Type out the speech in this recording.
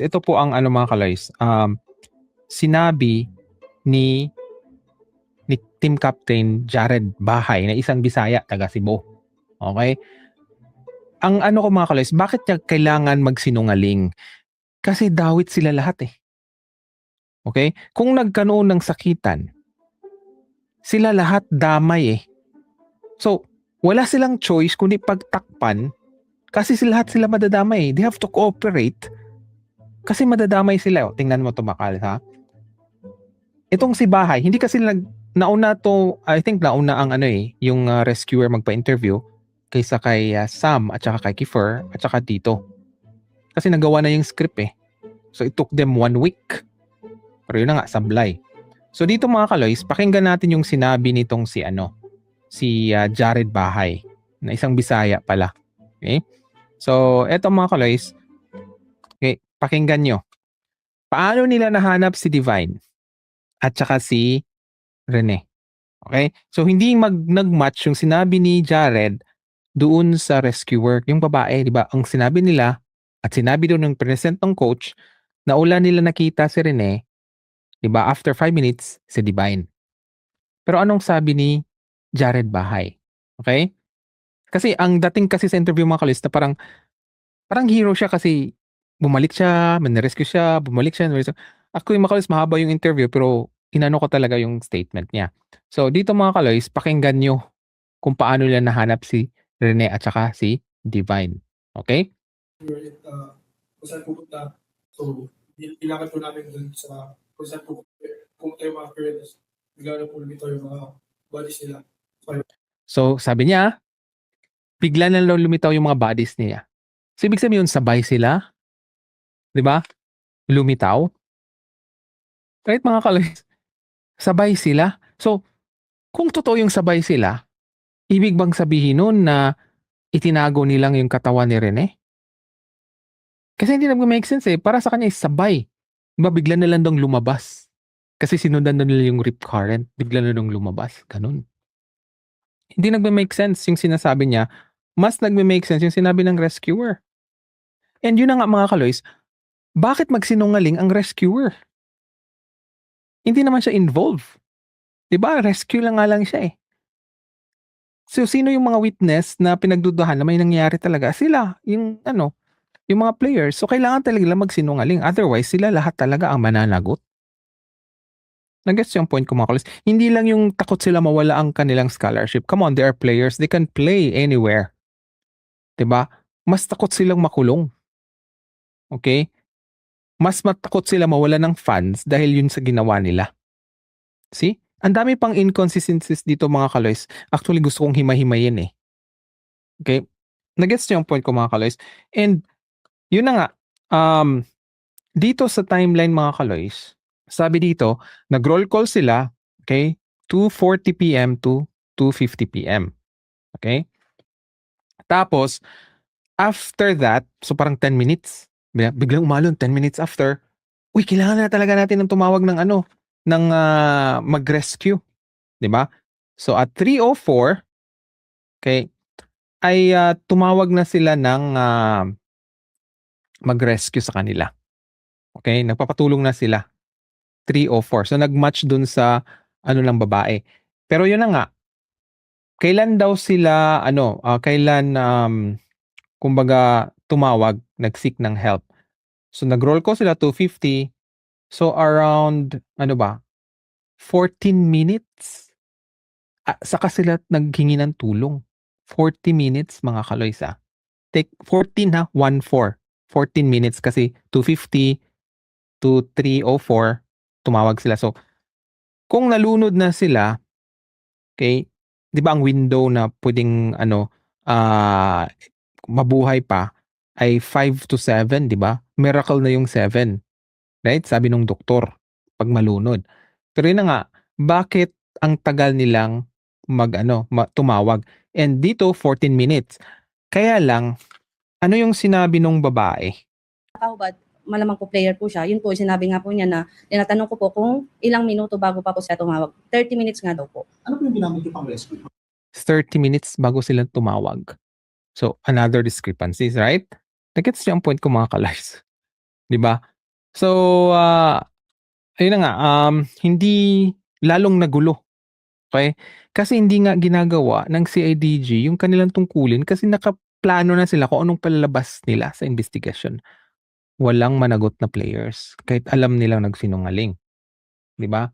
ito po ang ano mga kaloys, sinabi ni Team Captain Jared Bahay na isang Bisaya taga Cebu. Okay? Ang ano ko mga kaloys, bakit niya kailangan magsinungaling? Kasi dawit sila lahat eh. Okay? Kung nagkaroon ng sakitan, sila lahat damay eh. So, wala silang choice kundi pagtakpan kasi lahat sila madadamay. They have to cooperate kasi madadamay sila. O, tingnan mo ito Makal ha. Itong si Bahay, hindi kasi nauna to, I think nauna ang ano eh, yung rescuer magpa-interview kaysa kay Sam at saka kay Kiefer at saka dito. Kasi nagawa na yung script eh. So it took them 1 week. Pero yun na nga, sablay. So dito mga kaloys, pakinggan natin yung sinabi nitong si Jared Bahay na isang Bisaya pala. Okay? So eto mga kaloys, okay, pakinggan nyo. Paano nila nahanap si Divine at saka si Rene? Okay? So hindi nag-match yung sinabi ni Jared doon sa rescuer, yung babae, di ba? Ang sinabi nila at sinabi doon ng present ng coach na ula nila nakita si Rene, di ba? After 5 minutes, si Divine. Pero anong sabi ni Jared Bahay? Okay? Kasi ang dating kasi sa interview mga kalis na parang hero siya kasi bumalik siya, rescue siya, bumalik siya. Ako yung makalis, mahaba yung interview pero inano ko talaga yung statement niya. So dito mga kaloys, pakinggan nyo kung paano nila nahanap si Rene at saka si Divine. Okay? Kung saan pupunta. So, ilakad po namin dun sa kung saan pupunta yung mga parents. Bigla na po lumitaw yung mga bodies nila. So sabi niya, bigla na lang lumitaw yung mga bodies niya. So ibig sabihin yun, sabay sila? 'Di ba? Lumitaw? Right mga kaloys? Sabay sila? So, kung totoo yung sabay sila, ibig bang sabihin nun na itinago nilang yung katawan ni Rene? Kasi hindi nag-make sense eh. Para sa kanya is sabay. Diba bigla na lang daw lumabas. Kasi sinundan na nila yung rip current. Bigla na lang lumabas. Ganun. Hindi nagme-make sense yung sinasabi niya. Mas nagme-make sense yung sinabi ng rescuer. And yun na nga mga kaloys, bakit magsinungaling ang rescuer? Hindi naman siya involved. Diba? Rescue lang nga lang siya eh. So, sino yung mga witness na pinagdudahan na may nangyari talaga? Sila, yung mga players. So, kailangan talaga nila magsinungaling. Otherwise, sila lahat talaga ang mananagot. Nag-gets yung point ko mga kalis. Hindi lang yung takot sila mawala ang kanilang scholarship. Come on, they are players. They can play anywhere. Diba? Mas takot silang makulong. Okay? Mas matakot sila mawala ng funds dahil yun sa ginawa nila. See? Ang dami pang inconsistencies dito mga kaloys. Actually, gusto kong himay-himayin eh. Okay? Nag-gets yung point ko mga kaloys. And, yun na nga, dito sa timeline mga kaloys, sabi dito, nag-roll call sila, okay, 2:40 p.m. to 2:50 p.m. Okay? Tapos, after that, so parang 10 minutes, biglang umalon, 10 minutes after, uy, kailangan na talaga natin ng tumawag ng mag-rescue. Diba? So, at 3:04, okay, ay tumawag na sila ng mag-rescue sa kanila. Okay? Nagpapatulong na sila. 3:04. So, nag-match dun sa ng babae. Pero yun na nga, kailan daw sila, kailan, kumbaga, tumawag, nag-seek ng help. So, nag-roll call sila 2:50. So, around, 14 minutes? Saka sila naghingi ng tulong. 40 minutes, mga kaloys, Take 14 1-4. 14 minutes kasi 2:50 to 3:04, tumawag sila. So, kung nalunod na sila, okay, 'di ba ang window na pwedeng mabuhay pa ay 5 to 7, 'di ba? Miracle na yung 7. Right? Sabi nung doktor pag malunod. Pero yun na nga, bakit ang tagal nilang tumawag? And dito 14 minutes. Kaya lang, ano yung sinabi nung babae? Kahubad, malamang po player po siya. Yun po, sinabi nga po niya na tinatanong ko po kung ilang minuto bago pa po siya tumawag. 30 minutes nga daw po. Ano po yung ginamit yung pang-rescue? 30 minutes bago sila tumawag. So, another discrepancies, right? Nag-gets niyo ang point ko mga kalays. 'di ba? So, ayun na nga, hindi lalong nagulo, okey? Kasi hindi nga ginagawa ng CIDG yung kanilang tungkulin kasi nakaplano na sila kung anong palalabas nila sa investigasyon. Walang managot na players kahit alam nilang nagsinungaling, 'di ba?